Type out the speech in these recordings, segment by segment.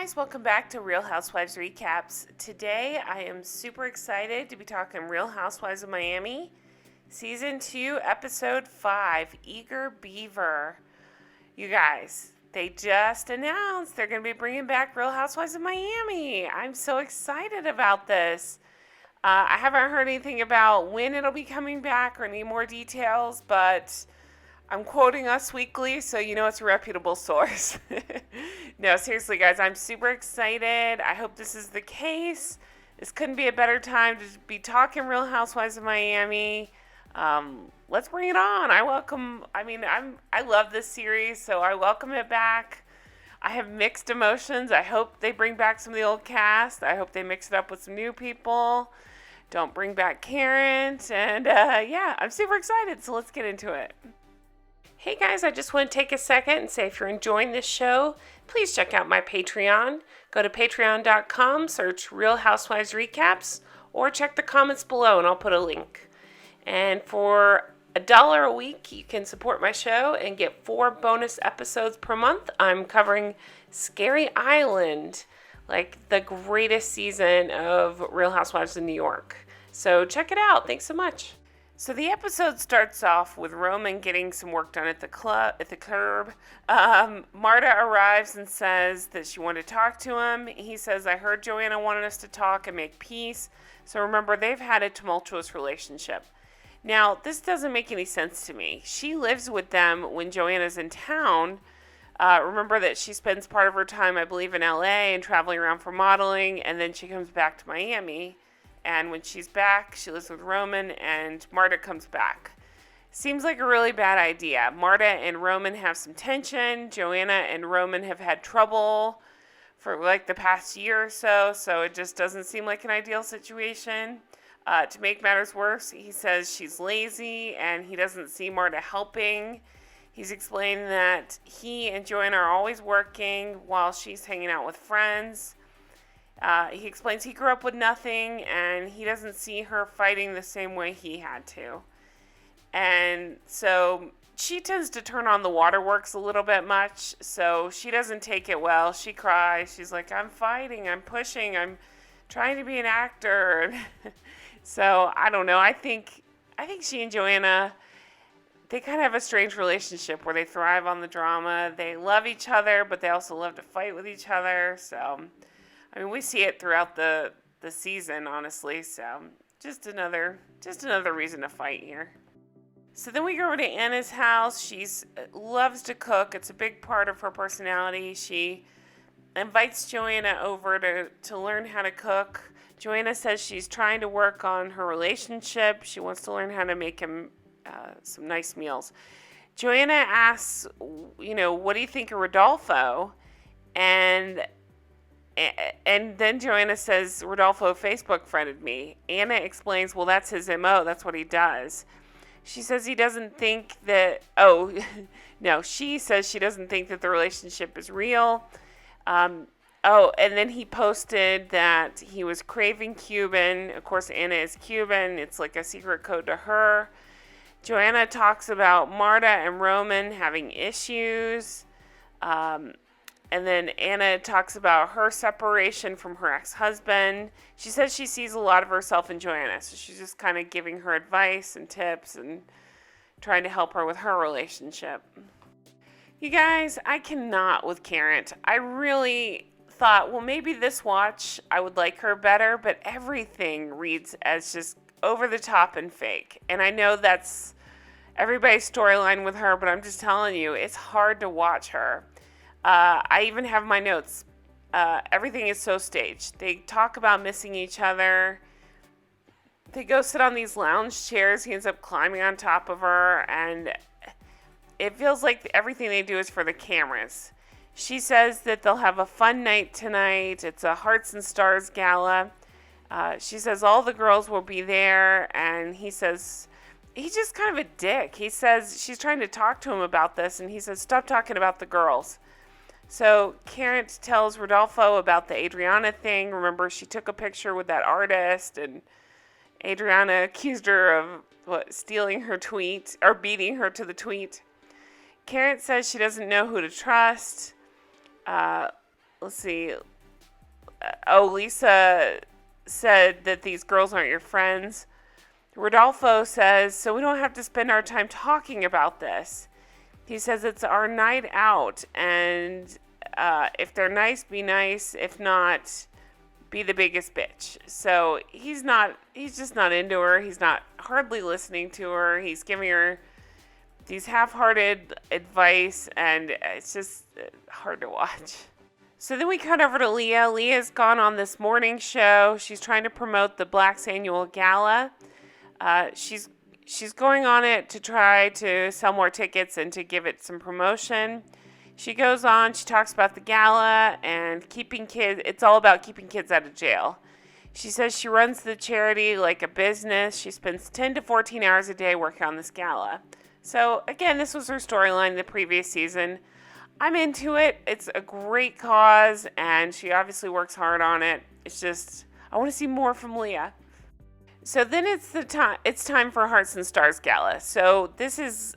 guys, welcome back to Real Housewives Recaps. Today I am super excited to be talking Real Housewives of Miami, Season 2, Episode 5, Eager Beaver. You guys, they just announced they're going to be bringing back Real Housewives of Miami. I'm so excited about this. I haven't heard anything about when it'll be coming back or any more details, but I'm quoting Us Weekly, so you know it's a reputable source. No, seriously, guys, I'm super excited. I hope this is the case. This couldn't be a better time to be talking Real Housewives of Miami. Let's bring it on. I love this series, so I welcome it back. I have mixed emotions. I hope they bring back some of the old cast. I hope they mix it up with some new people. Don't bring back Karent. And yeah, I'm super excited, so let's get into it. Hey guys, I just want to take a second and say if you're enjoying this show, please check out my Patreon. Go to patreon.com, search Real Housewives Recaps, or check the comments below and I'll put a link. And for $1 a week, you can support my show and get 4 bonus episodes per month. I'm covering Scary Island, like the greatest season of Real Housewives of New York. So check it out. Thanks so much. So the episode starts off with Roman getting some work done at the curb. Marta arrives and says that she wanted to talk to him. He says, I heard Joanna wanted us to talk and make peace. So remember, they've had a tumultuous relationship. Now, this doesn't make any sense to me. She lives with them when Joanna's in town. Remember that she spends part of her time, I believe, in LA and traveling around for modeling, and then she comes back to Miami. And when she's back, she lives with Roman, and Marta comes back. Seems like a really bad idea. Marta and Roman have some tension. Joanna and Roman have had trouble for like the past year or so, so it just doesn't seem like an ideal situation. To make matters worse, he says she's lazy, and he doesn't see Marta helping. He's explaining that he and Joanna are always working while she's hanging out with friends. He explains he grew up with nothing, and he doesn't see her fighting the same way he had to. And so she tends to turn on the waterworks a little bit much, so she doesn't take it well. She cries. She's like, I'm fighting, I'm pushing, I'm trying to be an actor. So, I don't know. I think she and Joanna, they kind of have a strange relationship where they thrive on the drama. They love each other, but they also love to fight with each other, so I mean, we see it throughout the season, honestly, so just another reason to fight here. So then we go over to Anna's house. She loves to cook. It's a big part of her personality. She invites Joanna over to learn how to cook. Joanna says she's trying to work on her relationship. She wants to learn how to make him some nice meals. Joanna asks, what do you think of Rodolfo? And then Joanna says, Rodolfo Facebook friended me. Anna explains, well, that's his MO. That's what he does. She says he doesn't think that, she says she doesn't think that the relationship is real. And then he posted that he was craving Cuban. Of course, Anna is Cuban. It's like a secret code to her. Joanna talks about Marta and Roman having issues. And then Anna talks about her separation from her ex-husband. She says she sees a lot of herself in Joanna, so she's just kind of giving her advice and tips and trying to help her with her relationship. You guys, I cannot with Karent. I really thought, well, maybe this watch I would like her better, but everything reads as just over the top and fake. And I know that's everybody's storyline with her, but I'm just telling you, it's hard to watch her. I even have my notes. Everything is so staged. They talk about missing each other. They go sit on these lounge chairs. He ends up climbing on top of her. And it feels like everything they do is for the cameras. She says that they'll have a fun night tonight. It's a Hearts and Stars gala. She says all the girls will be there. And he says, he's just kind of a dick. He says she's trying to talk to him about this. And he says, stop talking about the girls. So Karent tells Rodolfo about the Adriana thing. Remember, she took a picture with that artist, and Adriana accused her of stealing her tweet or beating her to the tweet. Karent says she doesn't know who to trust. Let's see. Lisa said that these girls aren't your friends. Rodolfo says, so we don't have to spend our time talking about this. He says it's our night out, and if they're nice, be nice. If not, be the biggest bitch. So he's just not into her. He's not hardly listening to her. He's giving her these half-hearted advice, and it's just hard to watch. So then we cut over to Lea. Lea's gone on this morning show. She's trying to promote the Black's annual gala. She's going on it to try to sell more tickets and to give it some promotion. She goes on, she talks about the gala and keeping kids. It's all about keeping kids out of jail. She says she runs the charity like a business. She spends 10 to 14 hours a day working on this gala. So again, this was her storyline the previous season. I'm into it. It's a great cause, and she obviously works hard on it. It's just, I want to see more from Lea. So then it's time for Hearts and Stars Gala. So this is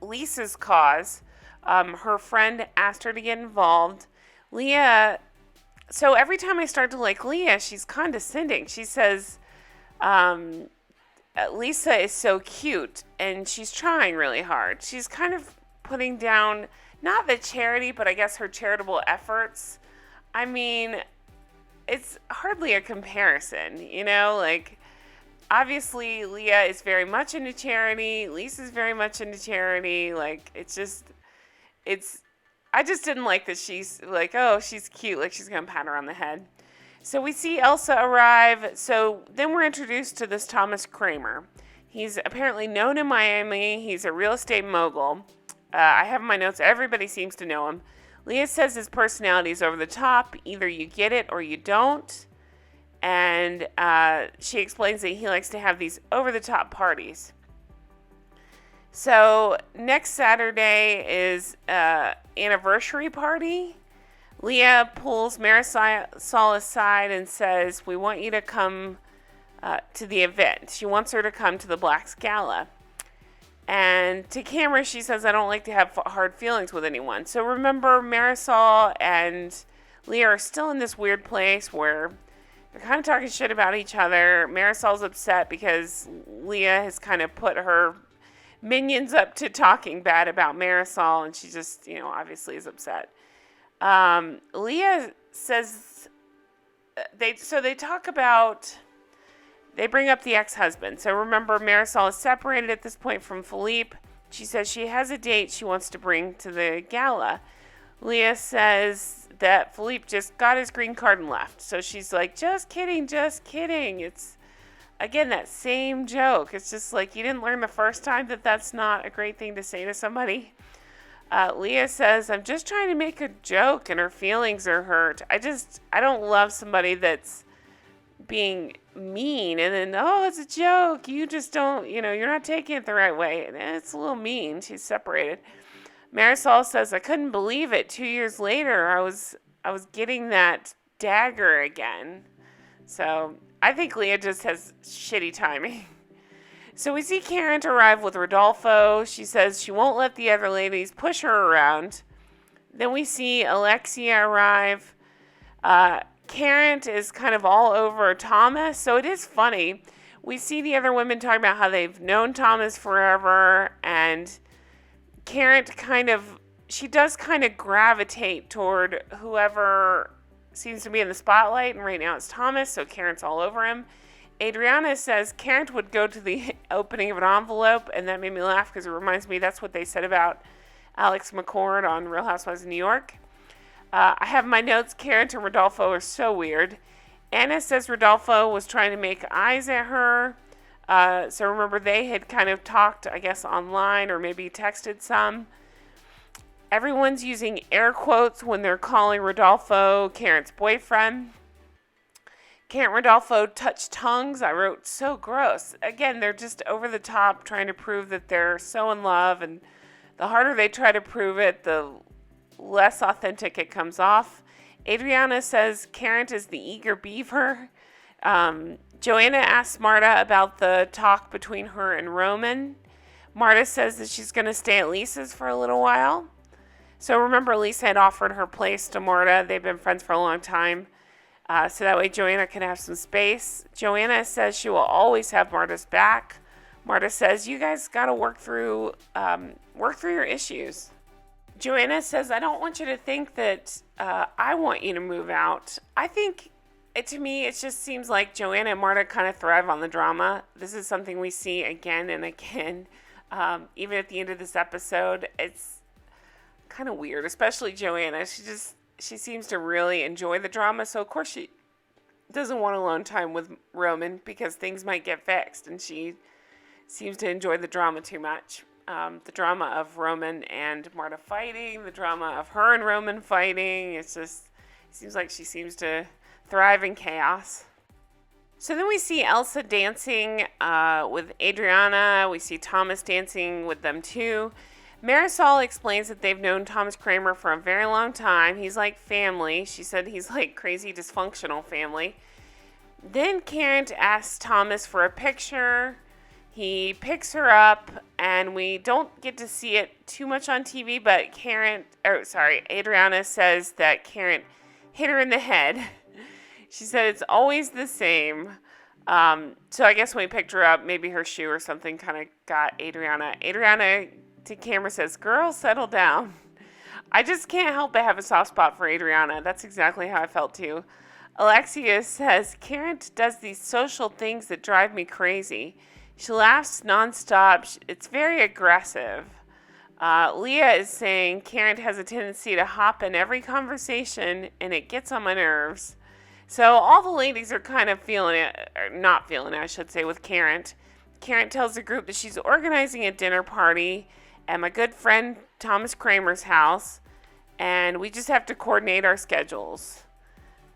Lisa's cause. Her friend asked her to get involved. Lea, so every time I start to like Lea, she's condescending. She says, Lisa is so cute, and she's trying really hard. She's kind of putting down, not the charity, but I guess her charitable efforts. I mean, it's hardly a comparison, like, obviously Lea is very much into charity. Lisa's very much into charity. Like, I just didn't like that she's like, oh, she's cute. Like, she's going to pat her on the head. So we see Elsa arrive. So then we're introduced to this Thomas Kramer. He's apparently known in Miami. He's a real estate mogul. I have in my notes, everybody seems to know him. Lea says his personality is over the top. Either you get it or you don't. And she explains that he likes to have these over-the-top parties. So next Saturday is anniversary party. Lea pulls Marysol aside and says, we want you to come to the event. She wants her to come to the Black's Gala. And to camera, she says, I don't like to have hard feelings with anyone. So remember, Marysol and Lea are still in this weird place where they're kind of talking shit about each other. Marysol's upset because Lea has kind of put her minions up to talking bad about Marysol, and she just, obviously is upset. Lea says they bring up the ex-husband. So remember, Marysol is separated at this point from Philippe. She says she has a date she wants to bring to the gala. Lea says that Philippe just got his green card and left. So she's like, just kidding. It's, again, that same joke. It's just like, you didn't learn the first time that that's not a great thing to say to somebody. Lea says, I'm just trying to make a joke and her feelings are hurt. I don't love somebody that's being mean and then, oh, it's a joke. You just don't, you're not taking it the right way. And it's a little mean. She's separated. Marysol says, I couldn't believe it. 2 years later, I was getting that dagger again. So I think Lea just has shitty timing. So we see Karent arrive with Rodolfo. She says she won't let the other ladies push her around. Then we see Alexia arrive. Karent is kind of all over Thomas. So it is funny. We see the other women talking about how they've known Thomas forever. And Karent she does kind of gravitate toward whoever seems to be in the spotlight. And right now it's Thomas. So Karent's all over him. Adriana says Karent would go to the opening of an envelope, and that made me laugh because it reminds me that's what they said about Alex McCord on Real Housewives of New York. I have my notes. Karent and Rodolfo are so weird. Anna says Rodolfo was trying to make eyes at her. So remember, they had kind of talked, I guess, online or maybe texted some. Everyone's using air quotes when they're calling Rodolfo Karent's boyfriend. Karent and Rodolfo touch tongues. I wrote, so gross. Again, they're just over the top trying to prove that they're so in love. And the harder they try to prove it, the less authentic it comes off. Adriana says Karent is the eager beaver. Joanna asks Marta about the talk between her and Roman. Marta says that she's going to stay at Lisa's for a little while. So remember, Lisa had offered her place to Marta. They've been friends for a long time. so that way Joanna can have some space. Joanna says she will always have Marta's back. Marta says, you guys got to work through your issues. Joanna says, I don't want you to think that I want you to move out. I think, to me, it just seems like Joanna and Marta kind of thrive on the drama. This is something we see again and again. Even at the end of this episode, it's kind of weird, especially Joanna. She seems to really enjoy the drama. So, of course, she doesn't want alone time with Roman because things might get fixed. And she seems to enjoy the drama too much. The drama of Roman and Marta fighting, the drama of her and Roman fighting. It seems like she seems to thrive in chaos. So then we see Elsa dancing with Adriana. We see Thomas dancing with them too. Marysol explains that they've known Thomas Kramer for a very long time. He's like family. She said he's like crazy dysfunctional family. Then Karent asks Thomas for a picture. He picks her up, and we don't get to see it too much on TV, but Adriana says that Karent hit her in the head. She said it's always the same. So I guess when we picked her up, maybe her shoe or something kind of got Adriana. Adriana to camera says, girl, settle down. I just can't help but have a soft spot for Adriana. That's exactly how I felt too. Alexia says, Karent does these social things that drive me crazy. She laughs nonstop. It's very aggressive. Lea is saying Karent has a tendency to hop in every conversation, and it gets on my nerves. So all the ladies are kind of feeling it, or not feeling it, I should say, with Karent. Karent tells the group that she's organizing a dinner party at my good friend Thomas Kramer's house, and we just have to coordinate our schedules.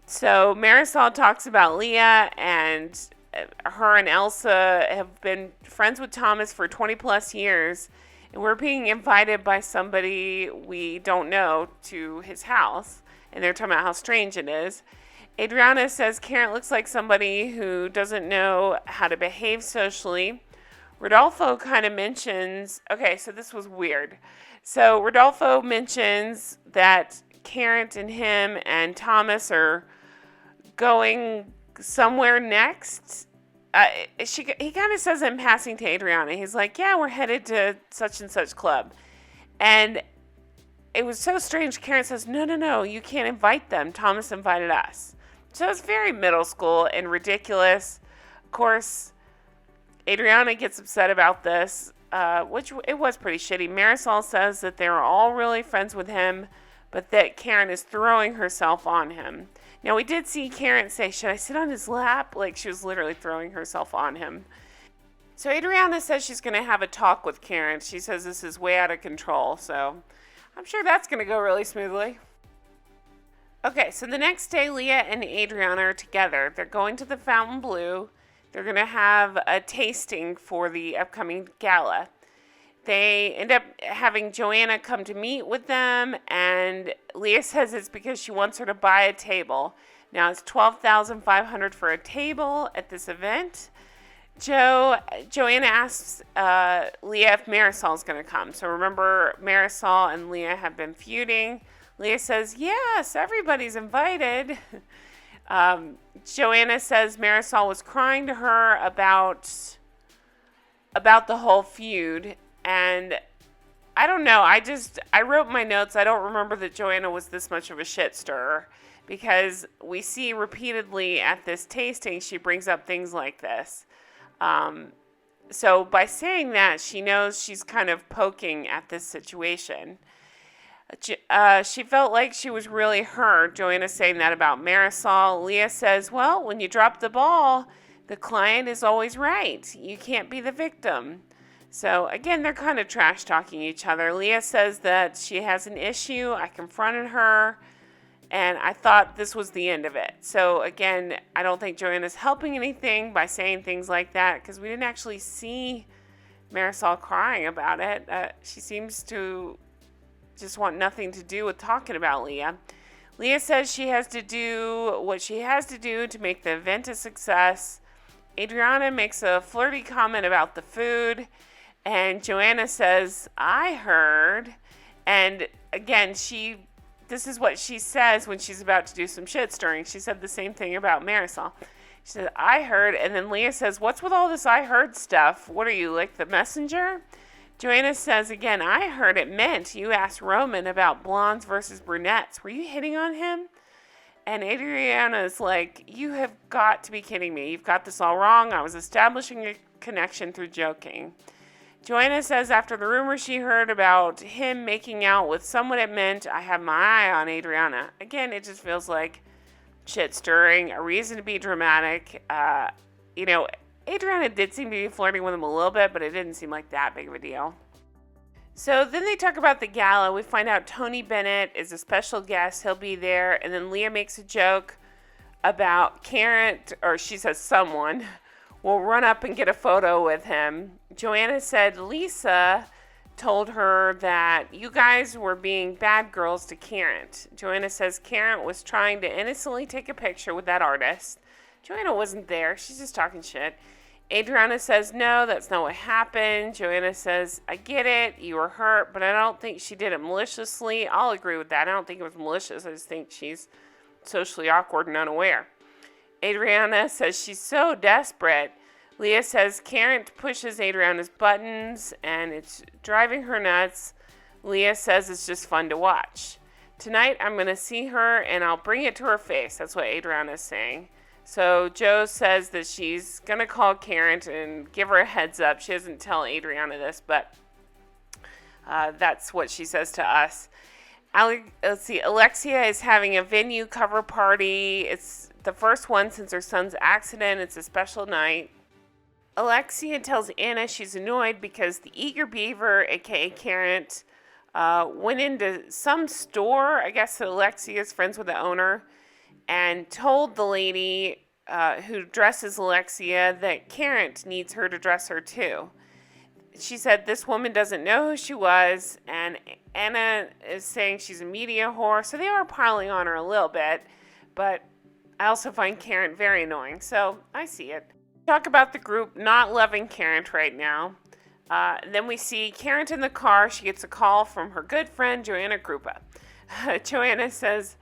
So Marysol talks about Lea, and her and Elsa have been friends with Thomas for 20 plus years, and we're being invited by somebody we don't know to his house, and they're talking about how strange it is. Adriana says Karent looks like somebody who doesn't know how to behave socially. Rodolfo kind of mentions, okay, so this was weird. So Rodolfo mentions that Karent and him and Thomas are going somewhere next. He kind of says in passing to Adriana, he's like, yeah, we're headed to such and such club. And it was so strange. Karent says, no, you can't invite them. Thomas invited us. So it's very middle school and ridiculous. Of course, Adriana gets upset about this, which it was pretty shitty. Marysol says that they were all really friends with him, but that Karent is throwing herself on him. Now, we did see Karent say, should I sit on his lap? Like, she was literally throwing herself on him. So Adriana says she's going to have a talk with Karent. She says this is way out of control, so I'm sure that's going to go really smoothly. Okay, so the next day, Lea and Adriana are together. They're going to the Fontainebleau. They're going to have a tasting for the upcoming gala. They end up having Joanna come to meet with them, and Lea says it's because she wants her to buy a table. Now, it's $12,500 for a table at this event. Joanna asks Lea if Marysol's going to come. So remember, Marysol and Lea have been feuding. Lea says, yes, everybody's invited. Joanna says Marysol was crying to her about the whole feud. And I don't know. I wrote my notes. I don't remember that Joanna was this much of a shit stirrer, because we see repeatedly at this tasting she brings up things like this. So by saying that, she knows she's kind of poking at this situation. She felt like she was really hurt. Joanna saying that about Marysol. Lea says, well, when you drop the ball, the client is always right. You can't be the victim. So, again, they're kind of trash-talking each other. Lea says that she has an issue. I confronted her, and I thought this was the end of it. So, again, I don't think Joanna's helping anything by saying things like that, because we didn't actually see Marysol crying about it. She seems to just want nothing to do with talking about Lea. Lea says she has to do what she has to do to make the event a success. Adriana makes a flirty comment about the food. And Joanna says, I heard. And again, she this is what she says when she's about to do some shit stirring. She said the same thing about Marysol. She said, I heard, and then Lea says, what's with all this I heard stuff? What are you, like the messenger? Joanna says again, I heard it meant you asked Roman about blondes versus brunettes. Were you hitting on him? And Adriana's like, you have got to be kidding me. You've got this all wrong. I was establishing a connection through joking. Joanna says after the rumor she heard about him making out with someone it meant I have my eye on Adriana. Again, it just feels like shit stirring, a reason to be dramatic. Adriana did seem to be flirting with him a little bit, but it didn't seem like that big of a deal. So then they talk about the gala. We find out Tony Bennett is a special guest. He'll be there. And then Lea makes a joke about Karent, or she says someone, will run up and get a photo with him. Joanna said Lisa told her that you guys were being bad girls to Karent. Joanna says Karent was trying to innocently take a picture with that artist. Joanna wasn't there. She's just talking shit. Adriana says, no, that's not what happened. Joanna says, I get it. You were hurt, but I don't think she did it maliciously. I'll agree with that. I don't think it was malicious. I just think she's socially awkward and unaware. Adriana says she's so desperate. Lea says Karent pushes Adriana's buttons and it's driving her nuts. Lea says it's just fun to watch. Tonight I'm going to see her and I'll bring it to her face. That's what Adriana's saying. So Joe says that she's going to call Karent and give her a heads up. She doesn't tell Adriana this, but that's what she says to us. Alexia is having a venue cover party. It's the first one since her son's accident. It's a special night. Alexia tells Anna she's annoyed because the Eager Beaver, a.k.a. Karent, went into some store. I guess Alexia is friends with the owner, and told the lady who dresses Alexia that Karent needs her to dress her too. She said this woman doesn't know who she was, and Anna is saying she's a media whore, so they are piling on her a little bit, but I also find Karent very annoying, so I see it. Talk about the group not loving Karent right now. Then we see Karent in the car. She gets a call from her good friend, Joanna Krupa. Karent says,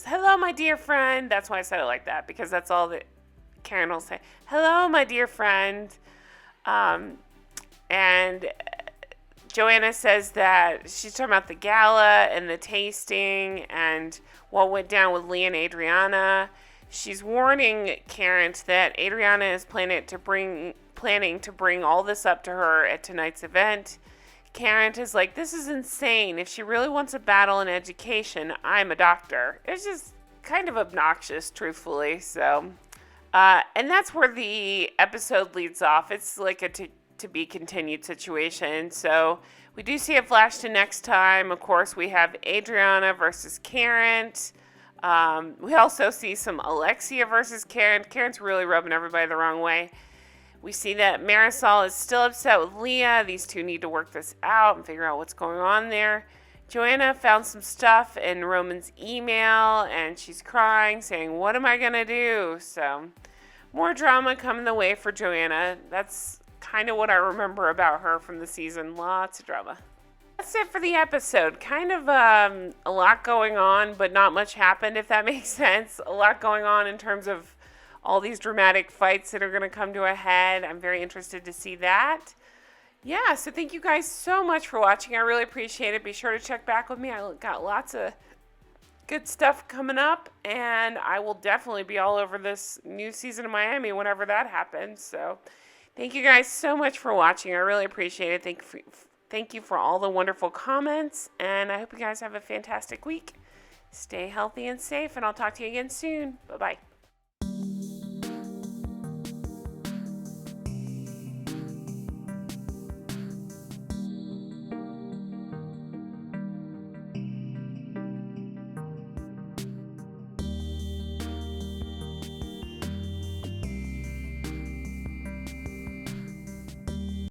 hello, my dear friend. That's why I said it like that, because that's all that Karent will say. Hello, my dear friend. And Joanna says that she's talking about the gala and the tasting and what went down with Lea and Adriana. She's warning Karent that Adriana is planning to bring all this up to her at tonight's event. Karent is like, this is insane. If she really wants a battle in education, I'm a doctor. It's just kind of obnoxious, truthfully. So, and that's where the episode leads off. It's like a to be continued situation. So we do see it flash to next time. Of course, we have Adriana versus Karent. We also see some Alexia versus Karent. Karent's really rubbing everybody the wrong way. We see that Marysol is still upset with Lea. These two need to work this out and figure out what's going on there. Joanna found some stuff in Roman's email, and she's crying, saying, what am I going to do? So, more drama coming the way for Joanna. That's kind of what I remember about her from the season. Lots of drama. That's it for the episode. Kind of a lot going on, but not much happened, if that makes sense. A lot going on in terms of all these dramatic fights that are going to come to a head. I'm very interested to see that. Yeah, so thank you guys so much for watching. I really appreciate it. Be sure to check back with me. I got lots of good stuff coming up, and I will definitely be all over this new season of Miami whenever that happens. So thank you guys so much for watching. I really appreciate it. Thank you for all the wonderful comments, and I hope you guys have a fantastic week. Stay healthy and safe, and I'll talk to you again soon. Bye-bye.